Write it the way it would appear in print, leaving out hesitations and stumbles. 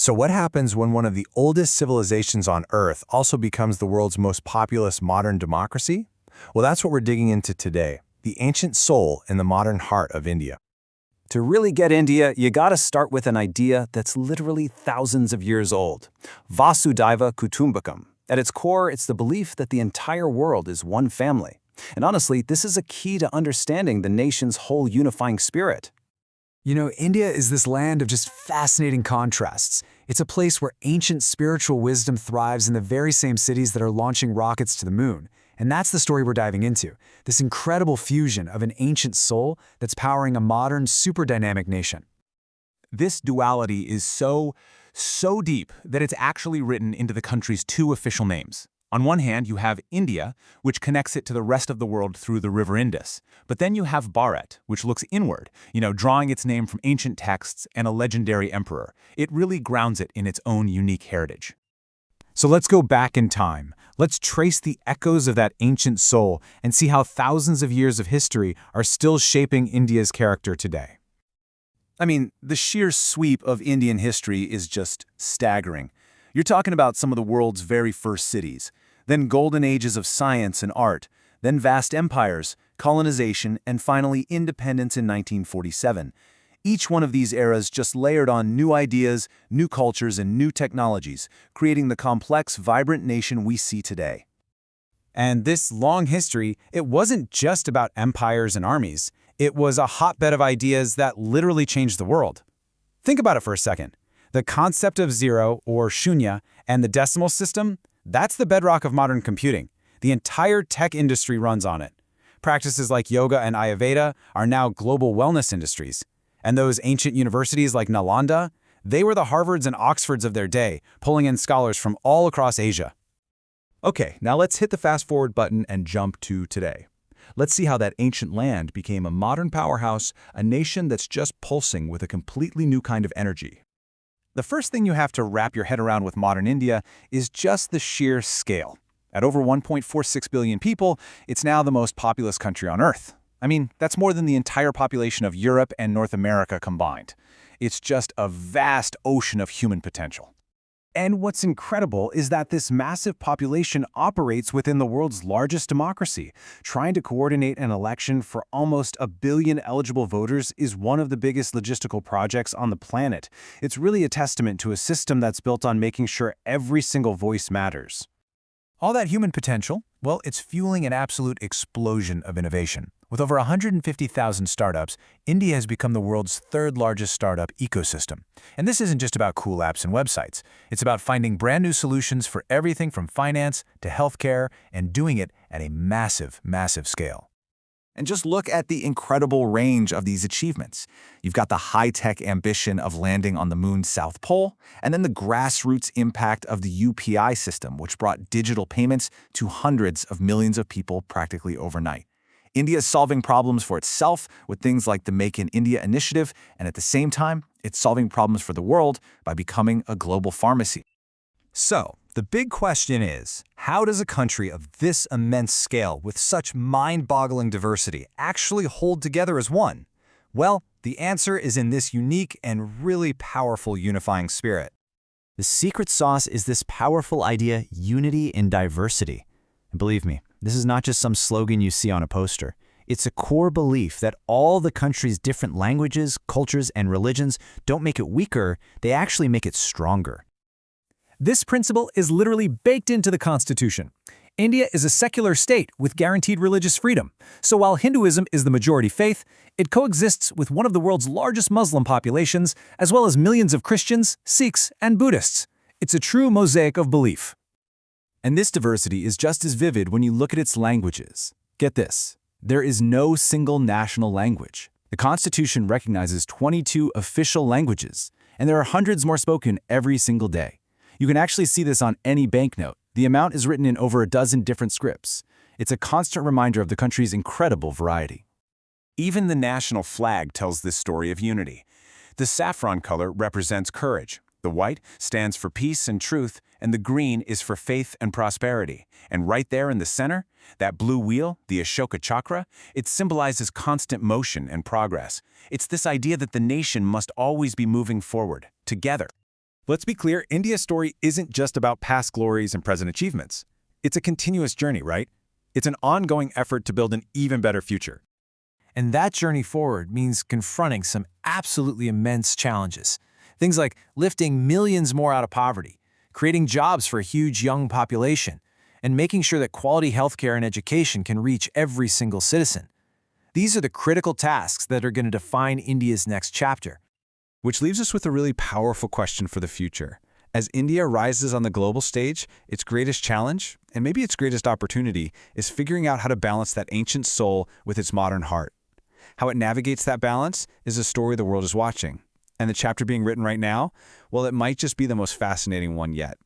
So what happens when one of the oldest civilizations on Earth also becomes the world's most populous modern democracy? Well, that's what we're digging into today, the ancient soul in the modern heart of India. To really get India, you gotta start with an idea that's literally thousands of years old. Vasudhaiva Kutumbakam. At its core, it's the belief that the entire world is one family. And honestly, this is a key to understanding the nation's whole unifying spirit. You know, India is this land of just fascinating contrasts. It's a place where ancient spiritual wisdom thrives in the very same cities that are launching rockets to the moon. And that's the story we're diving into, this incredible fusion of an ancient soul that's powering a modern, super dynamic nation. This duality is so deep that it's actually written into the country's two official names. On one hand, you have India, which connects it to the rest of the world through the river Indus. But then you have Bharat, which looks inward, drawing its name from ancient texts and a legendary emperor. It really grounds it in its own unique heritage. So let's go back in time. Let's trace the echoes of that ancient soul and see how thousands of years of history are still shaping India's character today. I mean, the sheer sweep of Indian history is just staggering. You're talking about some of the world's very first cities, then golden ages of science and art, then vast empires, colonization, and finally independence in 1947. Each one of these eras just layered on new ideas, new cultures, and new technologies, creating the complex, vibrant nation we see today. And this long history, it wasn't just about empires and armies. It was a hotbed of ideas that literally changed the world. Think about it for a second. The concept of zero, or shunya, and the decimal system, that's the bedrock of modern computing. The entire tech industry runs on it. Practices like yoga and Ayurveda are now global wellness industries. And those ancient universities like Nalanda, they were the Harvards and Oxfords of their day, pulling in scholars from all across Asia. Okay, now let's hit the fast-forward button and jump to today. Let's see how that ancient land became a modern powerhouse, a nation that's just pulsing with a completely new kind of energy. The first thing you have to wrap your head around with modern India is just the sheer scale. At over 1.46 billion people, it's now the most populous country on Earth. I mean, that's more than the entire population of Europe and North America combined. It's just a vast ocean of human potential. And what's incredible is that this massive population operates within the world's largest democracy. Trying to coordinate an election for almost 1 billion eligible voters is one of the biggest logistical projects on the planet. It's really a testament to a system that's built on making sure every single voice matters. All that human potential, well, it's fueling an absolute explosion of innovation. With over 150,000 startups, India has become the world's third largest startup ecosystem. And this isn't just about cool apps and websites. It's about finding brand new solutions for everything from finance to healthcare and doing it at a massive, massive scale. And just look at the incredible range of these achievements. You've got the high-tech ambition of landing on the moon's South Pole, and then the grassroots impact of the UPI system, which brought digital payments to hundreds of millions of people practically overnight. India is solving problems for itself with things like the Make in India initiative, and at the same time, it's solving problems for the world by becoming a global pharmacy. So, the big question is, how does a country of this immense scale with such mind-boggling diversity actually hold together as one? Well, the answer is in this unique and really powerful unifying spirit. The secret sauce is this powerful idea, unity in diversity. And believe me, this is not just some slogan you see on a poster. It's a core belief that all the country's different languages, cultures, and religions don't make it weaker, they actually make it stronger. This principle is literally baked into the Constitution. India is a secular state with guaranteed religious freedom. So while Hinduism is the majority faith, it coexists with one of the world's largest Muslim populations, as well as millions of Christians, Sikhs, and Buddhists. It's a true mosaic of belief. And this diversity is just as vivid when you look at its languages. Get this, there is no single national language. The Constitution recognizes 22 official languages, and there are hundreds more spoken every single day. You can actually see this on any banknote. The amount is written in over a dozen different scripts. It's a constant reminder of the country's incredible variety. Even the national flag tells this story of unity. The saffron color represents courage. The white stands for peace and truth, and the green is for faith and prosperity. And right there in the center, that blue wheel, the Ashoka Chakra, it symbolizes constant motion and progress. It's this idea that the nation must always be moving forward, together. Let's be clear, India's story isn't just about past glories and present achievements. It's a continuous journey, right? It's an ongoing effort to build an even better future. And that journey forward means confronting some absolutely immense challenges. Things like lifting millions more out of poverty, creating jobs for a huge young population, and making sure that quality healthcare and education can reach every single citizen. These are the critical tasks that are going to define India's next chapter. Which leaves us with a really powerful question for the future. As India rises on the global stage, its greatest challenge, and maybe its greatest opportunity, is figuring out how to balance that ancient soul with its modern heart. How it navigates that balance is a story the world is watching. And the chapter being written right now, well, it might just be the most fascinating one yet.